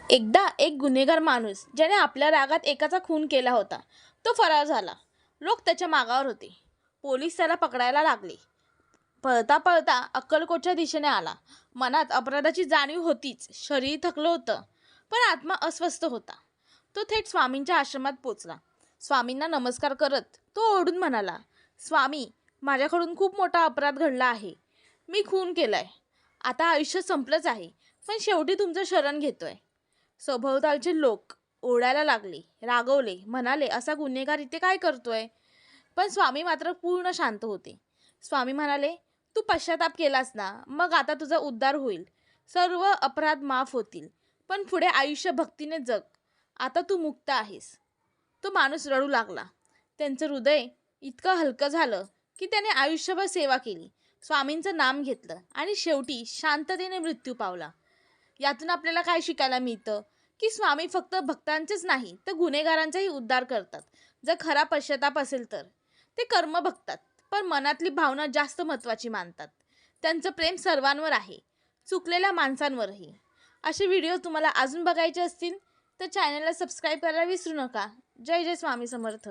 एकदा एक गुन्हेगार माणूस ज्याने आपल्या रागात एकाचा खून केला होता तो फरार झाला. लोक त्याच्या मागावर होते. पोलीस त्याला पकडायला लागले. पळता पळता अक्कलकोटच्या दिशेने आला. मनात अपराधाची जाणीव होतीच, शरीर थकलं होतं, पण आत्मा अस्वस्थ होता. तो थेट स्वामींच्या आश्रमात पोचला. स्वामींना नमस्कार करत तो ओरडून म्हणाला, स्वामी, माझ्याकडून खूप मोठा अपराध घडला आहे. मी खून केलाय. आता आयुष्य संपलंच आहे, पण शेवटी तुमचं शरण घेतोय. सभोवतालचे लोक ओरडायला लागले, रागवले, म्हणाले, असा गुन्हेगार इथे काय करतोय? पण स्वामी मात्र पूर्ण शांत होते. स्वामी म्हणाले, तू पश्चाताप केलास ना, मग आता तुझा उद्धार होईल. सर्व अपराध माफ होतील. पण पुढे आयुष्य भक्तीने जग. आता तू मुक्त आहेस. तो माणूस रडू लागला. त्यांचं हृदय इतकं हलकं झालं की त्याने आयुष्यभर सेवा केली, स्वामींचं नाम घेतलं आणि शेवटी शांततेने मृत्यू पावला. यातून आपल्याला काय शिकायला मिळतं की स्वामी फक्त भक्तांचेच नाही तर गुन्हेगारांचाही उद्धार करतात. जर खरा पश्चाताप असेल तर ते कर्म बघतात, पण मनातली भावना जास्त महत्त्वाची मानतात. त्यांचं प्रेम सर्वांवर आहे, चुकलेल्या माणसांवरही. असे व्हिडिओ तुम्हाला अजून बघायचे असतील तर चॅनलला सबस्क्राईब करायला विसरू नका. जय जय स्वामी समर्थ.